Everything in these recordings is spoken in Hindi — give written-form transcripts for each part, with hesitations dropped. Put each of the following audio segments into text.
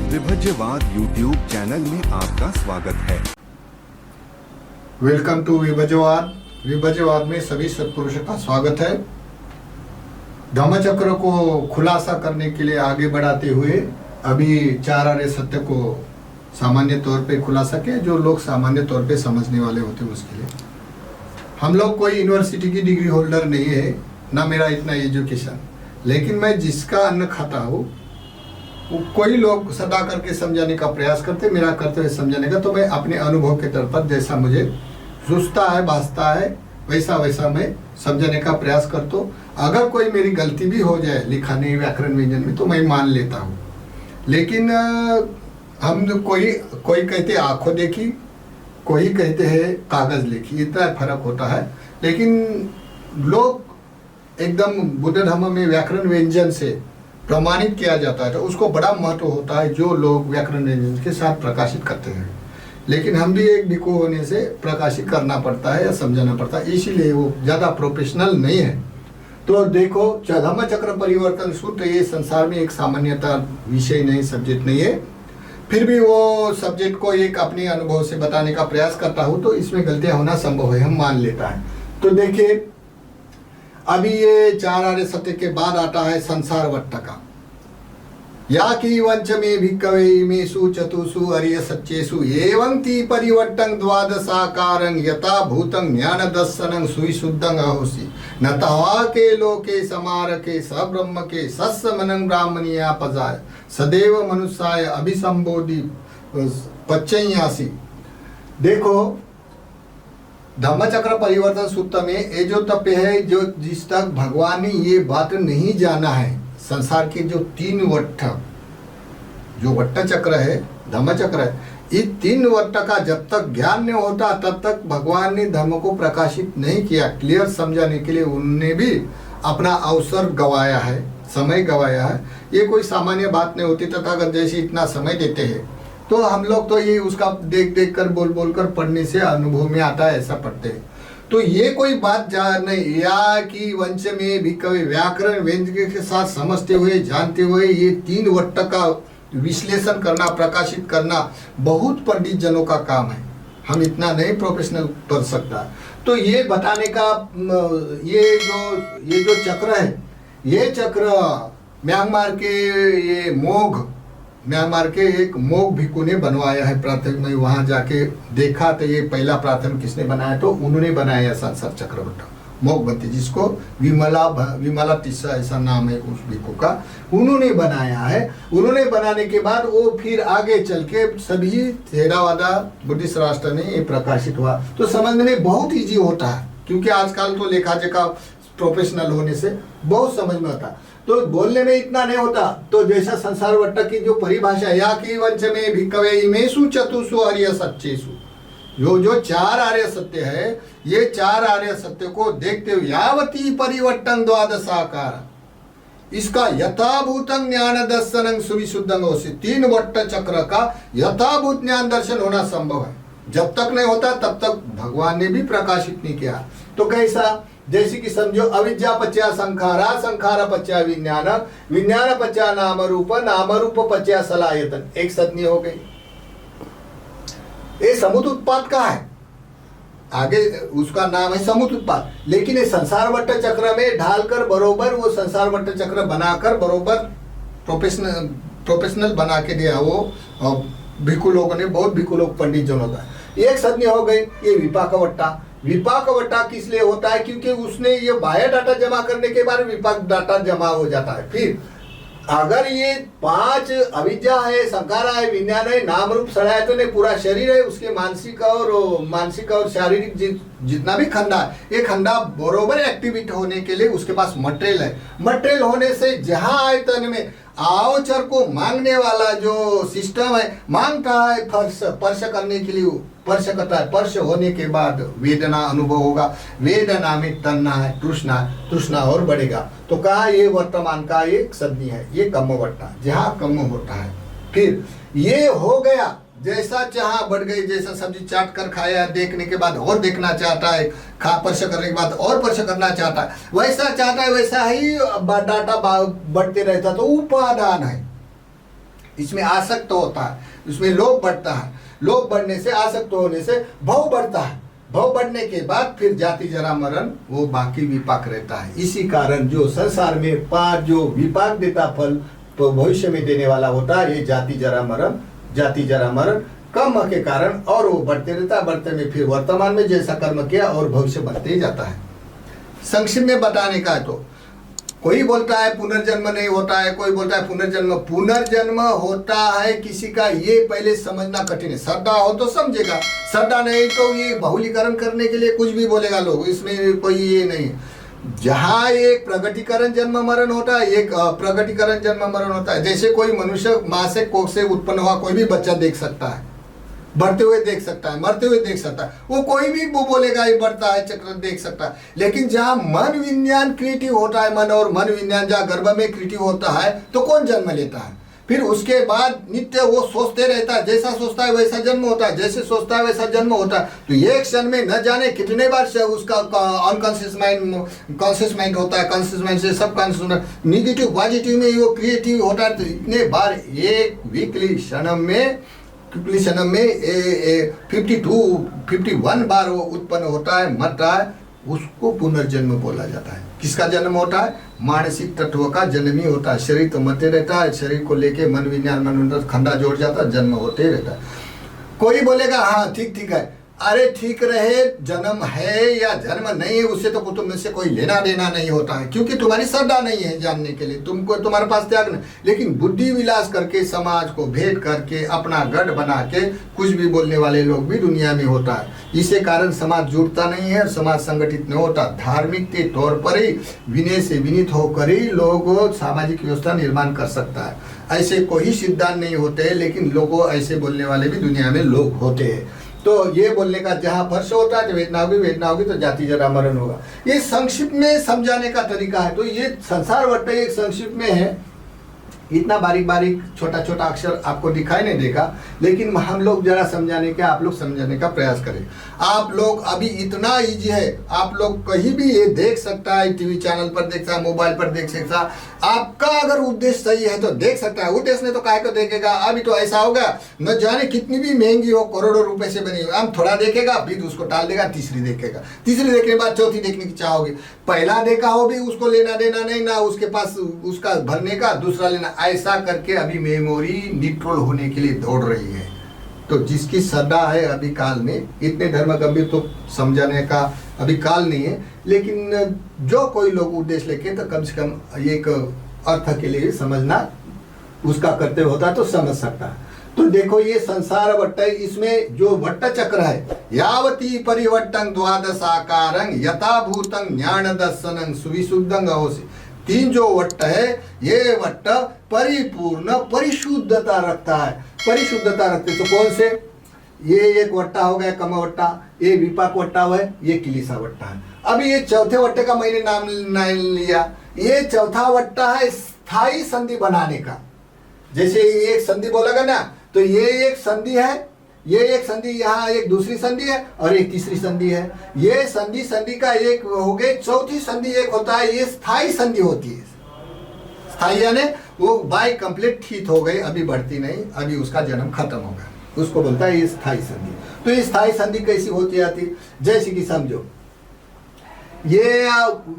विभज्यवाद यूट्यूब चैनल में आपका स्वागत है। Welcome to विभज्यवाद। विभज्यवाद में सभी सत्पुरुषों का स्वागत है। धम्मचक्र को खुलासा करने के लिए आगे बढ़ाते हुए अभी चार आर्य सत्य को सामान्य तौर पे खुलासा किया, जो लोग सामान्य तौर पे समझने वाले होते हैं उसके लिए। हम लोग कोई यूनिवर्सिटी की डिग्री होल्डर नहीं है, ना मेरा इतना एजुकेशन, लेकिन मैं जिसका अन्न खाता हूँ कोई लोग सदा करके समझाने का प्रयास करते, मेरा करते हुए समझाने का, तो मैं अपने अनुभव के तौर पर जैसा मुझे सूझता है भासता है वैसा वैसा मैं समझाने का प्रयास करता हूँ। अगर कोई मेरी गलती भी हो जाए लिखाने व्याकरण व्यंजन में तो मैं मान लेता हूँ। लेकिन हम कोई कहते आंखों देखी, कोई कहते हैं कागज लिखी, इतना फर्क होता है। लेकिन लोग एकदम बुद्ध धर्म में व्याकरण व्यंजन से प्रमाणित किया जाता है तो उसको बड़ा महत्व होता है, जो लोग व्याकरण व्यंजन के साथ प्रकाशित करते हैं। लेकिन हम भी एक भिक्खु होने से प्रकाशित करना पड़ता है या समझाना पड़ता है, इसीलिए वो ज़्यादा प्रोफेशनल नहीं है। तो देखो, धम्मचक्र परिवर्तन सूत्र ये संसार में एक सामान्यता विषय नहीं, सब्जेक्ट नहीं है, फिर भी वो सब्जेक्ट को एक अपने अनुभव से बताने का प्रयास करता हूँ, तो इसमें गलतियाँ होना संभव है, हम मान लेता है। तो देखिए, अभी ये चार आर्य सत्य के बाद आता है संसार वट्टका। या कि वंच में भिक्खवे इमेषु चतुषु आर्य सत्येषु एवं ती परिवर्तन द्वादशाकारं यथा भूतं ज्ञान दर्शनं सुविशुद्धं अहोसि न तवा के लोके समारके स ब्रह्म के सस्य मनं ब्राह्मणीया पजाय सदैव मनुष्याय अभिसंबोधि पच्चयासी। देखो, धम्मचक्र परिवर्तन सूत्र में ये जो तप्य है, जो जिस तक भगवान ने ये बात नहीं जाना है, संसार के जो तीन वट्ट, जो वट्ट चक्र है, धम्मचक्र है, इस तीन वट्ट का जब तक ज्ञान नहीं होता तब तक भगवान ने धर्म को प्रकाशित नहीं किया। क्लियर समझाने के लिए उन्होंने भी अपना अवसर गवाया है, समय गवाया है। ये कोई सामान्य बात नहीं होती, तथागत जैसे इतना समय देते हैं तो हम लोग तो ये उसका देख देख कर बोल बोल कर पढ़ने से अनुभव में आता है, ऐसा पढ़ते हैं। तो ये कोई बात नहीं, या कि वंश में भिक्खवे व्याकरण व्यंजन के साथ समझते हुए जानते हुए ये तीन वट्ट का विश्लेषण करना, प्रकाशित करना बहुत पंडित जनों का काम है, हम इतना नहीं प्रोफेशनल कर सकता। तो ये बताने का ये जो चक्र है, ये चक्र म्यांमार के एक मोग भिक्खु ने बनवाया है। प्राथमिक में वहां जाके देखा तो ये पहला प्राथमिक किसने बनाया, तो उन्होंने बनाया संसार चक्रवट मोगवती, जिसको विमला तिस्सा ऐसा नाम है उस भिक्खु का, उन्होंने बनाया है। उन्होंने बनाने के बाद वो फिर आगे चल के सभी थेरावादा बुद्धिस्ट राष्ट्र में ये प्रकाशित हुआ। तो समझने में बहुत ईजी होता है, क्योंकि आजकल तो लेखा जोखा प्रोफेशनल होने से बहुत समझ में आता है, तो बोलने में इतना नहीं होता। तो जैसा संसार वट्ट की जो परिभाषा, या कि वंश में भिक्खवे इमेषु चतुषु आर्य सत्येषु, जो चार आर्य सत्य है, ये चार आर्य सत्य को देखते हुए यावती परिवर्तन द्वादशाकार, इसका यथाभूतं ज्ञान दर्शनं सुविशुद्धं होसि, तीन वट्ट चक्र का यथाभूत ज्ञान दर्शन होना संभव है। जब तक नहीं होता तब तक भगवान ने भी प्रकाशित नहीं किया। तो कैसा, जैसे कि समझो, अविद्या पच्या संखारा, संखारा पच्या विज्ञान, विज्ञान पच्या नाम रूप, नाम रूप पच्या सलायतन, एक सदनी हो गई। ये समुद्र उत्पाद का है, आगे उसका नाम है समुद्र उत्पाद। लेकिन ये संसार वट्ट चक्र में ढालकर बरोबर वो संसार वट्ट चक्र बनाकर बरोबर प्रोफेशनल बना के दिया वो भिक्खु लोगों ने, बहुत भिक्खु लोग पंडित जन होता है। एक सदनी हो गई ये विपाक वट्टा। विपाक वट्टा किस लिए होता है, क्योंकि उसने ये बाह्य डाटा जमा करने के बाद विपाक डाटा जमा हो जाता है। फिर अगर ये पांच अविद्या है, संखारा है, विज्ञान है, नाम रूप सलायतन है, पूरा शरीर है, उसके मानसिक और शारीरिक जितना भी खंडा है, ये खंडा बरोबर एक्टिविटी होने के लिए उसके पास मटेरियल है। मटेरियल होने से जहां आयतन में आवचर को मांगने वाला जो सिस्टम है, मांगता है स्पर्श करने के लिए स्पर्श करता है। स्पर्श होने के बाद वेदना अनुभव होगा, वेदना में तन्ना है, तृष्णा और बढ़ेगा। तो कहा ये वर्तमान का एक सदनी है, ये कम वट्टा, जहाँ कम होता है। फिर ये हो गया, जैसा चाह बढ़ गई, जैसा सब्जी चाट कर खाया, देखने के बाद और देखना चाहता है, स्पर्श करने के बाद और स्पर्श करना चाहता है, वैसा चाहता है, वैसा ही डाटा बढ़ते रहता। तो उपादान है, इसमें आसक्त होता है, इसमें लोभ बढ़ता है, लोभ बढ़ने से, आसक्त होने से भव बढ़ता है, भव बढ़ने के बाद फिर जाति जरा मरण वो बाकी विपाक रहता है। इसी कारण जो संसार में 5 जो विपाक देता फल तो भविष्य में देने वाला होता है, ये जाति जरा मरण कर्म के कारण, और वो बढ़ते रहता है, बढ़ते में फिर वर्तमान में जैसा कर्म किया और भविष्य बढ़ते ही जाता है। संक्षिप्त में बताने का है तो कोई बोलता है पुनर्जन्म नहीं होता है, कोई बोलता है पुनर्जन्म होता है किसी का, ये पहले समझना कठिन है। श्रद्धा हो तो समझेगा, श्रद्धा नहीं तो ये बहुलीकरण करने के लिए कुछ भी बोलेगा लोग, इसमें कोई ये नहीं। जहाँ एक प्रगटीकरण जन्म मरण होता है, एक प्रगटीकरण जन्म मरण होता है। जैसे कोई मनुष्य माँ से कोख से उत्पन्न हुआ कोई भी बच्चा देख सकता है, बढ़ते हुए देख सकता है, मरते हुए देख सकता है, वो कोई भी वो बोलेगा ये बढ़ता है चक्र देख सकता है। लेकिन जहाँ मन विज्ञान क्रिएटिव होता है, मन और मन विज्ञान जहाँ गर्भ में क्रिएटिव होता है तो कौन जन्म लेता है? फिर उसके बाद नित्य वो सोचते रहता है, जैसा सोचता है वैसा जन्म होता है, जैसे सोचता है वैसा जन्म होता है। तो एक क्षण में न जाने कितने बार से उसका अनकॉन्शियस माइंड कॉन्शियस माइंड होता है, कॉन्शियस माइंड से सब कॉन्शियस निगेटिव पॉजिटिव में वो क्रिएटिव होता है। तो इतने बार एक वीकली क्षण में 51 बार वो उत्पन्न होता है, मरता है, उसको पुनर्जन्म बोला जाता है। किसका जन्म होता है? मानसिक तत्व का जन्म ही होता है। शरीर तो मरते रहता है, शरीर को लेके मन विज्ञान मन खंडा जोड़ जाता है, जन्म होते रहता है। कोई बोलेगा हाँ ठीक है, अरे ठीक रहे, जन्म है या जन्म नहीं है उससे तो कुटुंब से कोई लेना देना नहीं होता है, क्योंकि तुम्हारी श्रद्धा नहीं है जानने के लिए, तुमको तुम्हारे पास त्याग नहीं। लेकिन बुद्धि विलास करके समाज को भेद करके अपना गढ़ बना के कुछ भी बोलने वाले लोग भी दुनिया में होता है। इसी कारण समाज जुड़ता नहीं है, समाज संगठित नहीं होता। धार्मिक के तौर पर ही विनय से विनीत होकर ही लोग सामाजिक व्यवस्था निर्माण कर सकता है। ऐसे कोई सिद्धांत नहीं होते, लेकिन लोगों ऐसे बोलने वाले भी दुनिया में लोग होते हैं। तो ये बोलने का जहाँ फर्श होता है, वेदना होगी तो जाति जरा मरण होगा। ये संक्षिप्त में समझाने का तरीका है। तो ये संसार वट्ट एक संक्षिप्त में है, इतना बारीक बारीक छोटा छोटा अक्षर आपको दिखाई नहीं देगा, लेकिन हम लोग जरा समझाने का, आप लोग समझाने का प्रयास करें। आप लोग अभी इतना इजी है, आप लोग कहीं भी ये देख सकता है, टीवी चैनल पर देख सकता है, मोबाइल पर देख सकता है। आपका अगर उद्देश्य सही है तो देख सकता है, उद्देश्य ने तो काहे को देखेगा। अभी तो ऐसा होगा, न जाने कितनी भी महंगी हो, करोड़ों रुपए से बनी हो, हम थोड़ा देखेगा फिर उसको टाल देगा, तीसरी देखेगा, तीसरी देखने के बाद चौथी देखने की चाह होगी। पहला देखा हो भी उसको लेना देना नहीं, ना उसके पास उसका भरने का, दूसरा लेना, ऐसा करके अभी मेमोरी निट्रोल होने के लिए दौड़ रही है। तो जिसकी श्रद्धा है अभी काल में, इतने धर्म गंभीर तो समझाने का अभी काल नहीं है, लेकिन जो कोई लोग उद्देश्य लेके तो कम से कम एक अर्थ के लिए समझना उसका कर्तव्य होता है तो समझ सकता है। तो देखो ये संसार वट्ट, इसमें जो वट्ट चक्र है, यावती परिवर्तन द्वादशाकारं यथाभूतं ज्ञान दर्शनं सुविशुद्धं अहोसि। 3 जो वट्ट है, ये वट्ट परिपूर्ण परिशुद्धता रखता है, परिशुद्धता रखते। तो कौन से? ये एक वट्टा हो गया कम वट्टा, ये विपाक वट्टा हुआ है, ये किलिसा वट्टा है। अभी ये चौथे वट्टे का मैंने नाम नहीं लिया, ये चौथा वट्टा है स्थायी संधि बनाने का। जैसे ये एक संधि बोलेगा ना, तो ये एक संधि है, ये एक संधि, यहाँ एक दूसरी संधि है और एक तीसरी संधि है। ये संधि का एक हो गए, चौथी संधि एक होता है, ये स्थायी संधि होती है। स्थायी यानी वो बाय कंप्लीट ठीक हो गई, अभी बढ़ती नहीं, अभी उसका जन्म खत्म हो गया, उसको बोलता है ये स्थायी संधि। तो ये स्थायी संधि कैसी होती आती? जैसे कि समझो ये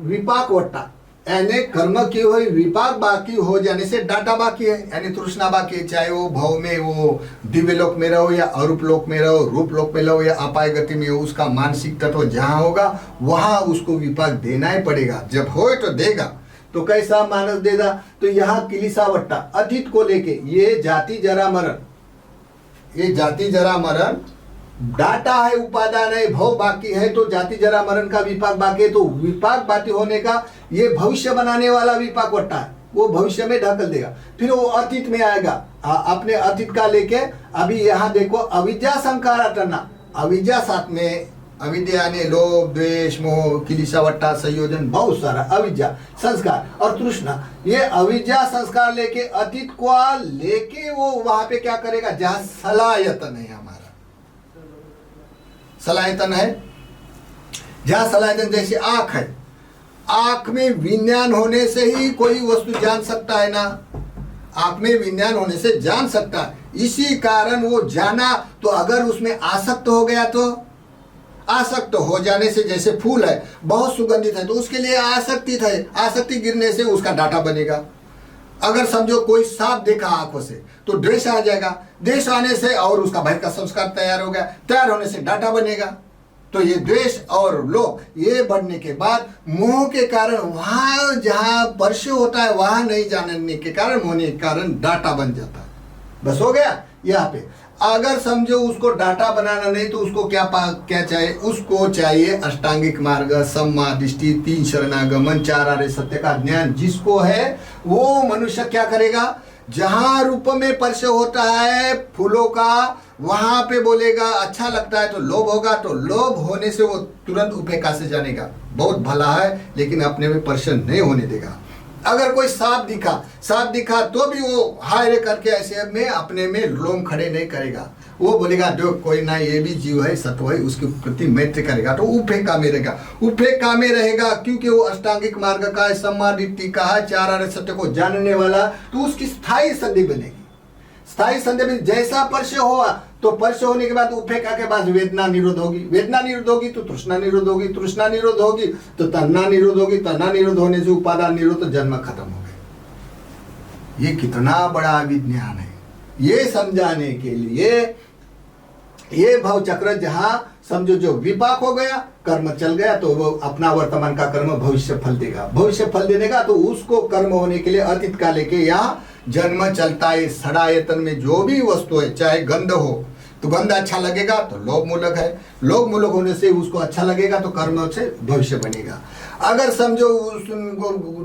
विपाक वट्टा, यानी कर्म की हुई विपाक बाकी हो जाने से डाटा बाकी है, यानी तृष्णा बाकी है। चाहे वो भव में, वो दिव्य लोक में रहो या अरूप लोक में रहो, रूप लोक में रहो या अपाय गति में हो, उसका मानसिक तत्व जहाँ होगा वहाँ उसको विपाक देना ही पड़ेगा। जब हो तो देगा। तो कैसा मानस देगा? तो यहाँ किलिसा वट्टा अतीत को लेके, ये जाति जरा मरण, ये जाति जरा मरण डाटा है, उपादान है, भव बाकी है, तो जाति जरा मरण का विपाक बाकी है। तो विपाक बाकी होने का ये भविष्य बनाने वाला विपाक वट्टा है, वो भविष्य में ढकल देगा। फिर वो अतीत में आएगा, अपने अतीत का लेके अभी यहाँ देखो अविद्या संकार अटना, अविद्या साथ में, अविद्या यानी लोभ द्वेष मोह किलिसा वट्टा संयोजन, बहुत सारा अविद्या संस्कार और तृष्णा। ये अविद्या संस्कार लेके अतीत को लेके वो वहां पे क्या करेगा? जहाँ सलायतन है, हमारा सलायतन है, जहाँ सलायतन जैसे आंख है, आंख में विज्ञान होने से ही कोई वस्तु जान सकता है ना। आंख में विज्ञान होने से जान सकता है। इसी कारण वो जाना, तो अगर उसमें आसक्त हो गया तो आसक्त हो जाने से, जैसे फूल है बहुत सुगंधित है तो उसके लिए आसक्ति है, आसक्ति गिरने से उसका डाटा बनेगा। अगर समझो कोई सांप देखा आंखों से तो द्वेष आ जाएगा, द्वेष आने से और उसका भय का संस्कार तैयार हो गया, तैयार होने से डाटा बनेगा। तो ये द्वेष और लोभ ये बढ़ने के बाद मोह के कारण वहां जहां स्पर्श होता है वहां नहीं जानने के कारण, होने के कारण डाटा बन जाता है। बस हो गया। यहाँ पे अगर समझो उसको डाटा बनाना नहीं तो उसको क्या चाहिए, उसको चाहिए अष्टांगिक मार्ग, सम्मा दृष्टि, 3 शरणागमन, 4 आर्य सत्य का ज्ञान जिसको है वो मनुष्य क्या करेगा, जहां रूप में स्पर्श होता है फूलों का वहां पे बोलेगा अच्छा लगता है तो लोभ होगा, तो लोभ होने से वो तुरंत उपेक्षा से जानेगा बहुत भला है, लेकिन अपने में स्पर्श नहीं होने देगा। अगर कोई सांप दिखा तो भी वो हाय रे करके ऐसे में अपने में लोम खड़े नहीं करेगा, वो बोलेगा जो कोई ना ये भी जीव है, सत्व है, उसके प्रति मैत्री करेगा तो उपेक्षा में रहेगा, उपेक्षा में रहेगा क्योंकि वो अष्टांगिक मार्ग का है, सम्मा दृष्टि का है, 4 आर्य सत्य को जानने वाला, तो उसकी स्थायी संधि बनेगी। स्थायी संधि में जैसा स्पर्श हुआ तो स्पर्श होने के बाद उपेक्षा के बाद वेदना निरोध होगी, वेदना निरोध होगी तो तृष्णा निरोध होगी, तृष्णा निरोध होगी तो तन्ना निरोध होगी, तन्ना निरोध होने से उपादान निरोध, तो जन्म खत्म हो गया। ये कितना बड़ा विज्ञान है, ये समझाने के लिए ये भव चक्र जहां समझो जो विपाक हो गया, कर्म चल गया तो वो अपना वर्तमान का कर्म भविष्य फल देगा, भविष्य फल देने का तो उसको कर्म होने के लिए अतीत का लेके यहाँ जन्म चलता है। षडायतन में जो भी वस्तु है, चाहे गंध हो तो गंध अच्छा लगेगा तो लोभ मूलक है, लोभ मूलक होने से उसको अच्छा लगेगा तो कर्म से भविष्य बनेगा। अगर समझो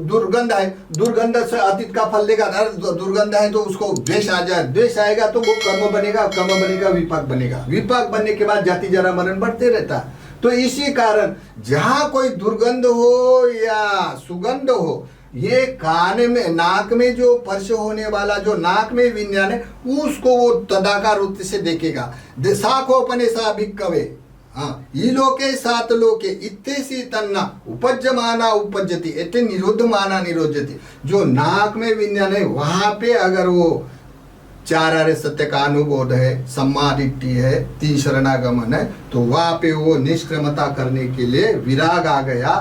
दुर्गंध है, दुर्गंध से अतीत का फल देगा, दुर्गंध है तो उसको द्वेष आ जाए, द्वेष आएगा तो वो कर्म बनेगा, कर्म बनेगा विपाक बनेगा, विपाक बनने के बाद जाति जरा मरण बढ़ते रहता है। तो इसी कारण जहां कोई दुर्गंध हो या सुगंध हो, ये कान में नाक में जो स्पर्श होने वाला जो नाक में विज्ञान है उसको वो तदाकार रूप से देखेगा। साखोपने सा भिक्कवे, हाँ लोके सात लोके इत्तेसी तन्ना उपज्यमाना उपज्यति इत्ते निरोधमाना निरोधति। जो नाक में विज्ञान है वहां पे अगर वो 4 आर्य सत्य का अनुबोध है, सम्मा दृष्टि है, 3 शरणागमन है, तो वहां पे वो निष्क्रमता करने के लिए विराग आ गया।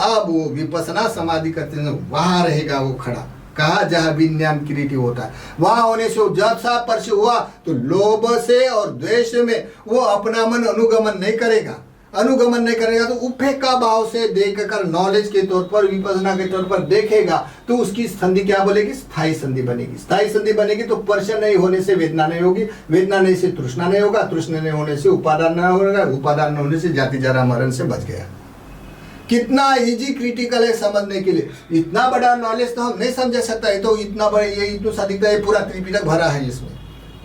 अब वो विपसना समाधि करते हैं वहां रहेगा वो खड़ा, कहा जहां विज्ञान क्रिएटी होता है वहां होने से जब सा स्पर्श हुआ तो लोभ से और द्वेष में वो अपना मन अनुगमन नहीं करेगा, अनुगमन नहीं करेगा तो उपेक्षा भाव से देखकर नॉलेज के तौर पर, विपसना के तौर पर देखेगा तो उसकी संधि क्या बोलेगी, स्थायी संधि बनेगी। स्थायी संधि बनेगी तो स्पर्श नहीं होने से वेदना नहीं होगी, वेदना नहीं से तृष्णा नहीं होगा, तृष्णा नहीं होने से उपादान नहीं होगा, उपादान नहीं होने से जाति जरा मरण से बच गया। कितना इजी क्रिटिकल है समझने के लिए, इतना बड़ा नॉलेज तो हम नहीं समझ सकता है। तो इतना बड़ा ये इतना सा दिखता है, पूरा त्रिपिटक भरा है इसमें,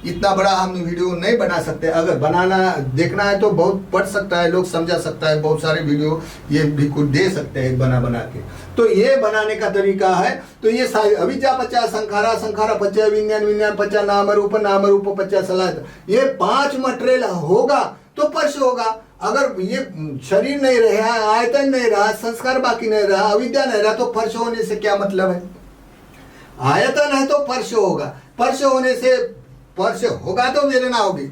इतना बड़ा हम वीडियो नहीं बना सकते। अगर बनाना देखना है तो बहुत पढ़ सकता है, लोग समझा सकता है, बहुत सारे वीडियो ये भी कुछ दे सकते हैं बना के। तो ये बनाने का तरीका है। तो ये अविद्या पचा, संखारा संखारा पचा, विज्ञान विज्ञान पचा, नाम रूप पचा, सलाह, ये 5 मटेरियल होगा तो स्पर्श होगा। अगर ये शरीर नहीं रहा, आयतन नहीं रहा, संस्कार बाकी नहीं रहा, अविद्या नहीं रहा, तो स्पर्श होने से क्या मतलब है। आयतन है तो स्पर्श होगा, स्पर्श होने से स्पर्श होगा तो वेदना होगी।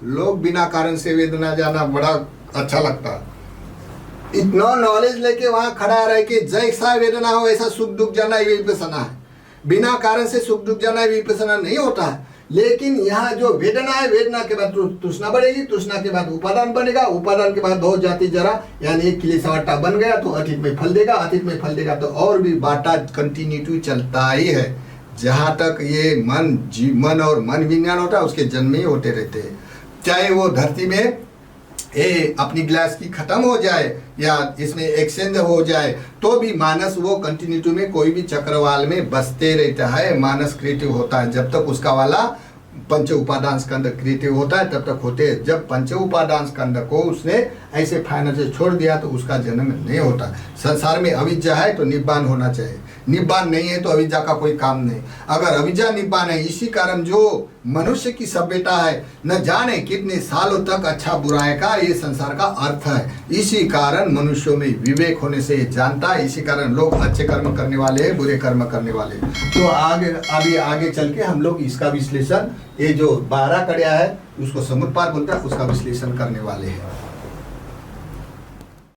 लोग बिना कारण से वेदना जाना बड़ा अच्छा लगता है। इतना नॉलेज लेके वहां खड़ा रहे कि जैसा वेदना हो वैसा सुख दुख जाना ये विपसना है। बिना कारण से सुख दुख जाना विपसना नहीं होता है। लेकिन यहाँ जो वेदना है, वेदना के बाद तृष्णा बढ़ेगी, तृष्णा के बाद उपादान बनेगा, उपादान के बाद बहुत जाति जरा यानी एक क्लेशवाटा बन गया तो अतीत में फल देगा, अतीत में फल देगा तो और भी बाटा कंटिन्यूटी चलता ही है। जहाँ तक ये मन और मन विज्ञान होता है उसके जन्म ही होते रहते हैं। चाहे वो धरती में अपनी ग्लास की खत्म हो जाए या इसमें एक्सचेंज हो जाए तो भी मानस वो कंटिन्यूटी में कोई भी चक्रवाल में बसते रहता है। मानस क्रिएटिव होता है जब तक उसका वाला पंच उपादान स्कंद क्रिएटिव होता है तब तक होते हैं। जब पंच उपादान स्कंद को उसने ऐसे फाइनल से छोड़ दिया तो उसका जन्म नहीं होता। संसार में अविद्या है तो निब्बान होना चाहिए, निब्बान नहीं है तो अविद्या का कोई काम नहीं। अगर अविद्या निब्बान है, इसी कारण जो मनुष्य की सभ्यता है, न जाने कितने सालों तक अच्छा बुराई का ये संसार का अर्थ है। इसी कारण मनुष्यों में विवेक होने से ये जानता है, इसी कारण लोग अच्छे कर्म करने वाले हैं, बुरे कर्म करने वाले हैं। तो अभी आगे चल के हम लोग इसका विश्लेषण, ये जो 12 कड़िया है उसको समुत्पाद बोलते हैं, उसका विश्लेषण करने वाले हैं।